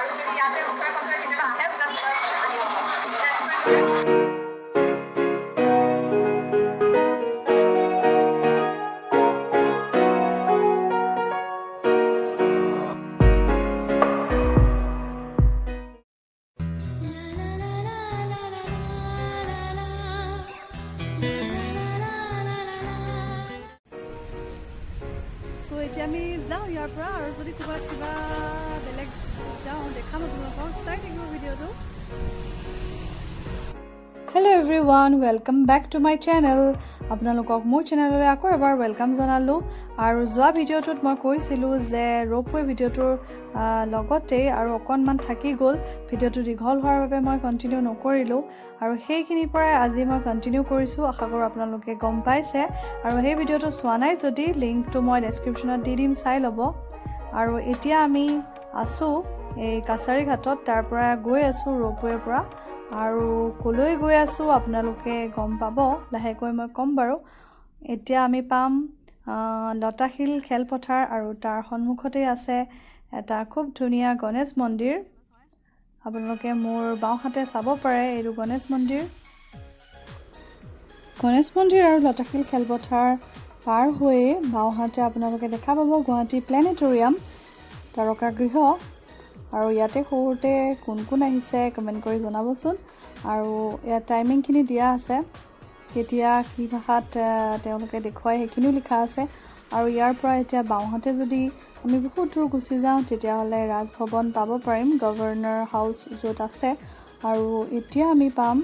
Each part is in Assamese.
যদি ইয়াতে ওচৰে পাঁজৰে কেতিয়াবা আহে ৰেষ্টুৰেণ্ট সো এতিয়া আমি যাওঁ ইয়াৰ পৰা আৰু যদি ক'ৰবাত কিবা বেলেগ যাওঁ দেখাম আপোনালোকক চাই থাকিব ভিডিঅ'টো hello' everyone welcome back to my channel আপোনালোকক মোৰ চেনেললৈ আকৌ এবাৰ ৱেলকাম জনালোঁ আৰু যোৱা ভিডিঅ'টোত মই কৈছিলোঁ যে ৰ'পৱে ভিডিঅ'টোৰ লগতে আৰু অকণমান থাকি গ'ল ভিডিঅ'টো দীঘল হোৱাৰ বাবে মই কণ্টিনিউ নকৰিলোঁ আৰু সেইখিনিৰ পৰাই আজি মই কণ্টিনিউ কৰিছোঁ আশা কৰোঁ আপোনালোকে গম পাইছে আৰু সেই ভিডিঅ'টো চোৱা নাই যদি লিংকটো মই ডেছক্ৰিপশ্যনত দি দিম চাই ল'ব আৰু এতিয়া আমি আছোঁ এই কাছাৰী ঘাটত তাৰ পৰা গৈ আছোঁ ৰ'পৱেৰ পৰা আৰু কলৈ গৈ আছোঁ আপোনালোকে গম পাব লাহেকৈ মই ক'ম বাৰু এতিয়া আমি পাম লতাশিল খেলপথাৰ আৰু তাৰ সন্মুখতেই আছে এটা খুব ধুনীয়া গণেশ মন্দিৰ আপোনালোকে মোৰ বাওঁহাতে চাব পাৰে এইটো গণেশ মন্দিৰ আৰু লতাশিল খেলপথাৰ পাৰ হৈ বাওঁহাতে আপোনালোকে দেখা পাব গুৱাহাটী প্লেনেটৰিয়াম তাৰকাগৃহ আৰু ইয়াতে সৰুতে কোন কোন আহিছে কমেণ্ট কৰি জনাবচোন আৰু ইয়াত টাইমিংখিনি দিয়া আছে কেতিয়া কি ভাষাত তেওঁলোকে দেখুৱাই সেইখিনিও লিখা আছে আৰু ইয়াৰ পৰা এতিয়া বাওঁহাতে যদি আমি বহুত দূৰ গুচি যাওঁ তেতিয়াহ'লে ৰাজভৱন পাব পাৰিম গভৰ্ণৰ হাউচ য'ত আছে আৰু এতিয়া আমি পাম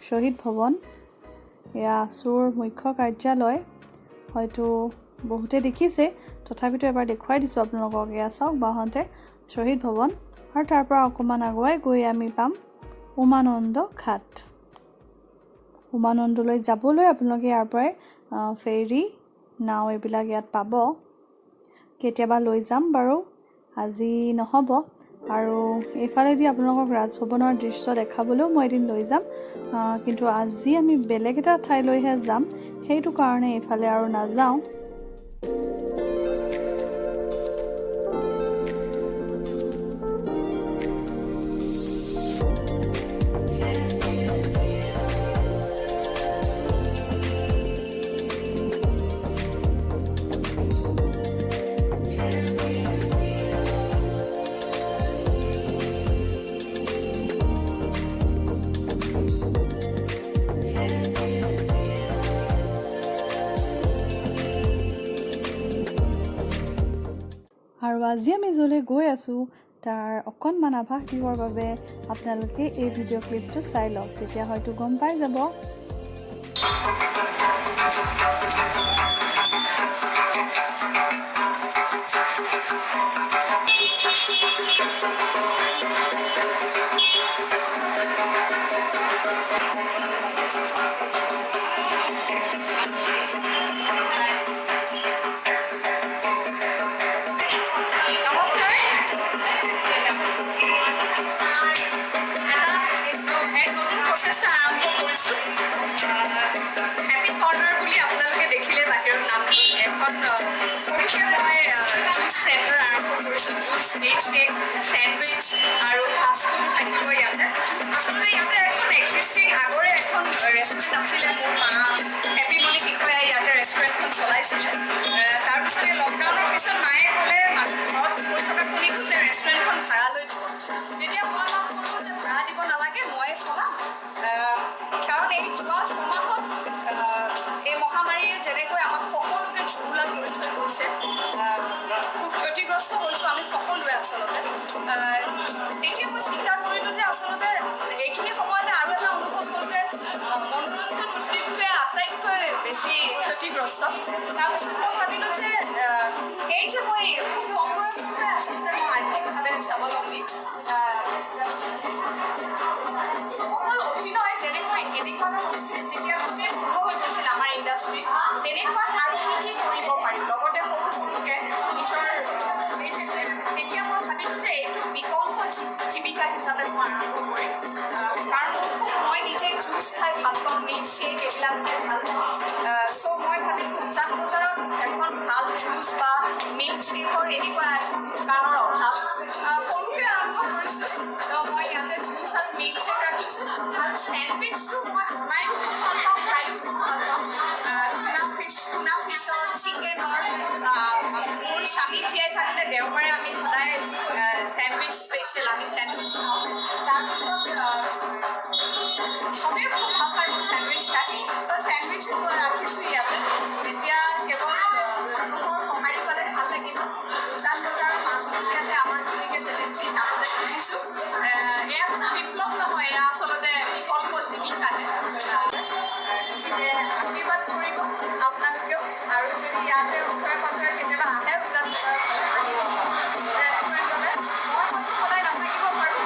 শ্বহীদ ভৱন এয়া আছুৰ মুখ্য কাৰ্যালয় হয়তো বহুতে দেখিছে তথাপিতো এবাৰ দেখুৱাই দিছোঁ আপোনালোকক এয়া চাওক বাওঁহাতে শ্বহীদ ভৱন আৰু তাৰ পৰা অকণমান আগুৱাই গৈ আমি পাম উমানন্দ ঘাট উমানন্দলৈ যাবলৈ আপোনালোকে ইয়াৰ পৰাই ফেৰী নাও এইবিলাক ইয়াত পাব কেতিয়াবা লৈ যাম বাৰু আজি নহ'ব আৰু এইফালেদি আপোনালোকক ৰাজভৱনৰ দৃশ্য দেখাবলৈও মই এদিন লৈ যাম কিন্তু আজি আমি বেলেগ এটা ঠাইলৈহে যাম সেইটো কাৰণে এইফালে আৰু নাযাওঁ আৰু আজি আমি য'লৈ গৈ আছোঁ তাৰ অকণমান আভাস দিবৰ বাবে আপোনালোকে এই ভিডিঅ' ক্লিপটো চাই লওক তেতিয়া হয়তো গম পাই যাব প্ৰচেষ্টা আৰম্ভ কৰিছোঁ হেপী কৰ্ণাৰ বুলি আপোনালোকে দেখিলে বাহিৰৰ নামটো এখন সৰুকৈ মই জুচ চেণ্টাৰ আৰম্ভ কৰিছোঁ জুচ মিল্কশ্বেক চেণ্ডউইচ আৰু ফাষ্টফুড থাকিব ইয়াতে আচলতে ইয়াতে এখন এক্সিষ্টিং আগৰে এখন ৰেষ্টুৰেণ্ট আছিলে মোৰ মা হেপী মণি বিষয়াই ইয়াতে ৰেষ্টুৰেণ্টখন চলাইছিলে তাৰপিছত এই লকডাউনৰ পিছত মায়ে ক'লে ঘৰত গৈ থকা শুনিলোঁ যে ৰেষ্টুৰেণ্টখন ভাড়া লৈ দিব তেতিয়া মই মাক কৈছোঁ যে ভাড়া দিব নালাগে ময়ে চলাম কাৰণ এই যোৱা ছমাহত এই মহামাৰীয়ে যেনেকৈ আমাক সকলোকে জুৰুলা কৰি থৈ গৈছে খুব ক্ষতিগ্ৰস্ত হৈছোঁ আমি সকলোৱে আচলতে তেতিয়া মই চিন্তা কৰিলোঁ যে আচলতে এইখিনি সময়তে আৰু এটা অনুভৱ হ'ল যে মনোৰঞ্জন উদ্যোগটোৱে আটাইতকৈ বেছি ক্ষতিগ্ৰস্ত তাৰপিছত মই ভাবিলোঁ যে এই যে মই সময়তে আচলতে মই আৰ্থিকভাৱে স্বাৱলম্বী অকল অভিনয় যেনেকৈ এনেকুৱা পৰিস্থিতিত যেতিয়া খুবেই সৰু হৈ গৈছিল আমাৰ ইণ্ডাষ্ট্ৰী তেনেকুৱা আৰু কি কৰিব পাৰিম লগতে সৰু সৰুকে নিজৰ তেতিয়া মই ভাবিলোঁ যে এইটো বিকল্প জীৱিকা হিচাপে মই আৰম্ভ কৰিম কাৰণ মই নিজে জুচ খাই ভাল পাওঁ মিল্কশ্বেক এইবিলাক খাই ভাল পাওঁ চ' মই ভাবিলোঁ উজান বজাৰত এখন ভাল জুচ বা মিল্কশ্বেকৰ এনেকুৱা দোকানৰ অভাৱ সৰুকৈ আৰম্ভ কৰিছোঁ স্পেচিয়েল আমি চেণ্ডউইচ খাওঁ তাৰপিছত চবেই খুব ভাল পায় মোক চেণ্ডউইচ খাই তো চেণ্ডউইচ মই ৰাখিছোঁ ইয়াতে এতিয়া কেৱল মানুহৰ সঁহাৰি পালে ভাল লাগিব উজান বজাৰৰ মাজমজিয়াতে আমাৰ জুলিকে চেটেঞ্চি তাতে খুলিছোঁ এয়া কোনো বিপ্লৱ নহয় এয়া আচলতে বিকল্প জীৱিকাহে গতিকে আশীৰ্বাদ কৰিব আপোনালোকেও আৰু যদি ইয়াতে ওচৰে পাঁজৰে কেতিয়াবা আহে উজান বজাৰৰ ৰেষ্টুৰেণ্টলৈ মই হয়তো সদায় নাথাকিব পাৰোঁ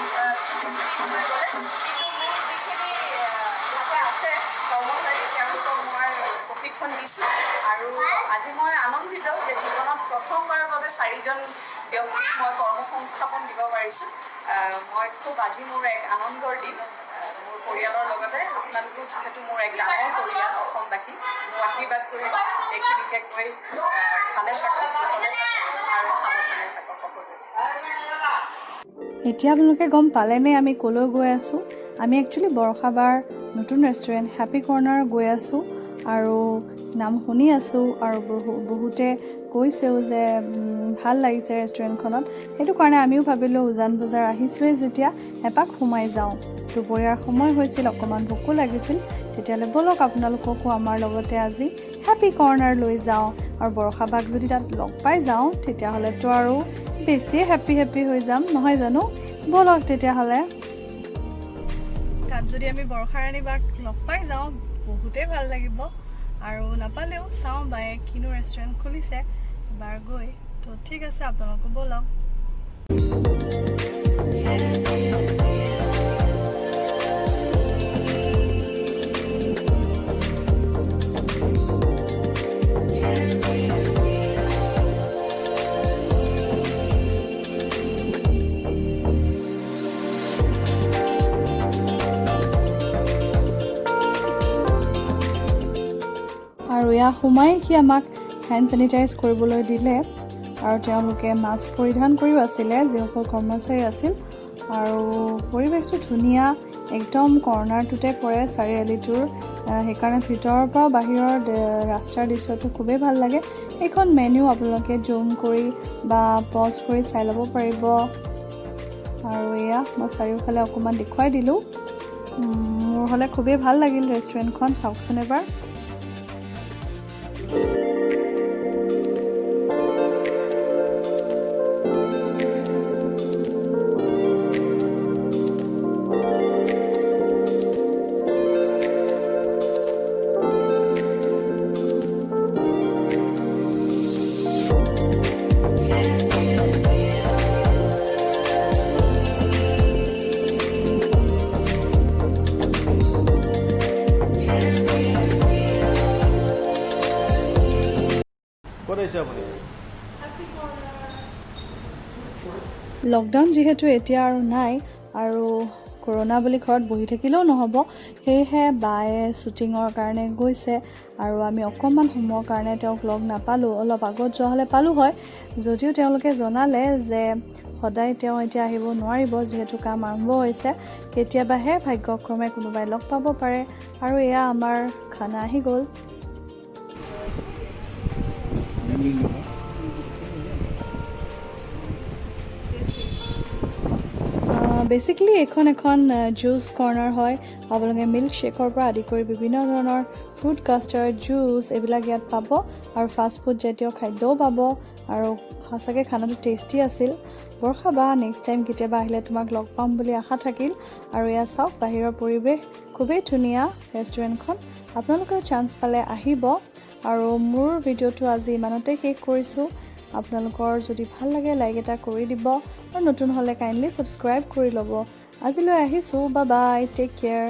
গ'লে কিন্তু মোৰ যিখিনি ইয়াতে আছে কৰ্মচাৰী তেওঁলোকক মই প্ৰশিক্ষণ দিছোঁ আৰু আজি মই আনন্দিত যে জীৱনত প্ৰথমবাৰৰ বাবে 4জন ব্যক্তিক মই কৰ্মসংস্থাপন দিব পাৰিছোঁ মই খুব আজি মোৰ এক আনন্দৰ দিন মোৰ পৰিয়ালৰ লগতে আপোনালোকো যিহেতু মোৰ এক ডাঙৰ পৰিয়াল অসমবাসী মোক আশীৰ্বাদ কৰিব এইখিনিকে কৈ ভালে থাকক কুশলে থাকক আৰু সাৱধানে থাকক সকলোৱে এতিয়া আপোনালোকে গম পালেনে আমি ক'লৈ গৈ আছোঁ আমি একচুৱেলি বৰষাবাৰ নতুন ৰেষ্টুৰেণ্ট হেপী কৰ্ণাৰ গৈ আছোঁ আৰু নাম শুনি আছোঁ আৰু বহুতে কৈছেও যে ভাল লাগিছে ৰেষ্টুৰেণ্টখনত সেইটো কাৰণে আমিও ভাবিলোঁ উজান বজাৰ আহিছোঁৱেই যেতিয়া এপাক সোমাই যাওঁ দুপৰীয়াৰ সময় হৈছিল অকণমান ভোকো লাগিছিল তেতিয়াহ'লে ব'লক আপোনালোককো আমাৰ লগতে আজি হেপী কৰ্ণাৰ লৈ যাওঁ আৰু বৰষাবাক যদি তাত লগ পাই যাওঁ তেতিয়াহ'লেতো আৰু বেছিয়ে হেপী হৈ যাম নহয় জানো ব'লক তেতিয়াহ'লে তাত যদি আমি বৰষাৰাণী বাক লগ পাই যাওঁ বহুতেই ভাল লাগিব আৰু নাপালেও চাওঁ বায়ে কিনো ৰেষ্টুৰেণ্ট খুলিছে এবাৰ গৈ তো ঠিক আছে আপোনালোকো ব'লক আৰু ইয়াত সোমাই কি আমাক হেণ্ড চেনিটাইজ কৰিবলৈ দিলে আৰু তেওঁলোকে মাস্ক পৰিধান কৰিও আছিলে যিসকল কৰ্মচাৰী আছিল আৰু পৰিৱেশটো ধুনীয়া একদম কৰ্ণাৰটোতে পৰে চাৰিআলিটোৰ সেইকাৰণে ভিতৰৰ পৰা বাহিৰৰ ৰাস্তাৰ দৃশ্যটো খুবেই ভাল লাগে এইখন মেনু আপোনালোকে জুম কৰি বা পজ কৰি চাই ল'ব পাৰিব আৰু এয়া মই চাৰিওফালে অকণমান দেখুৱাই দিলোঁ মোৰ হ'লে খুবেই ভাল লাগিল ৰেষ্টুৰেণ্টখন চাওকচোন এবাৰ লকডাউন যিহেতু এতিয়া আৰু নাই আৰু কৰোনা বুলি ঘৰত বহি থাকিলেও নহ'ব সেয়েহে বায়ে শ্বুটিঙৰ কাৰণে গৈছে আৰু আমি অকণমান সময়ৰ কাৰণে তেওঁক লগ নাপালোঁ অলপ আগত যোৱা হ'লে পালোঁ হয় যদিও তেওঁলোকে জনালে যে সদায় তেওঁ এতিয়া আহিব নোৱাৰিব যিহেতু কাম আৰম্ভ হৈছে কেতিয়াবাহে ভাগ্যক্ৰমে কোনোবাই লগ পাব পাৰে আৰু এয়া আমাৰ খানা আহি গ'ল বেচিকলি এখন জুচ কৰ্ণাৰ হয় আপোনালোকে মিল্ক শ্বেকৰ পৰা আদি কৰি বিভিন্ন ধৰণৰ ফ্ৰুট কাষ্টাৰ্ড জুচ এইবিলাক ইয়াত পাব আৰু ফাষ্ট ফুড জাতীয় খাদ্যও পাব আৰু সঁচাকৈ খানাটো টেষ্টি আছিল বৰষা বা নেক্সট টাইম কেতিয়াবা আহিলে তোমাক লগ পাম বুলি আশা থাকিল আৰু এয়া চাওক বাহিৰৰ পৰিৱেশ খুবেই ধুনীয়া ৰেষ্টুৰেণ্টখন আপোনালোকেও চান্স পালে আহিব আৰু মোৰ ভিডিঅ'টো আজি ইমানতে শেষ কৰিছোঁ আপোনালোকৰ যদি ভাল লাগে লাইক এটা কৰি দিব আৰু নতুন হ'লে কাইণ্ডলি ছাবস্ক্ৰাইব কৰি ল'ব আজিলৈ আহিছোঁ বাই বাই টেক কেয়াৰ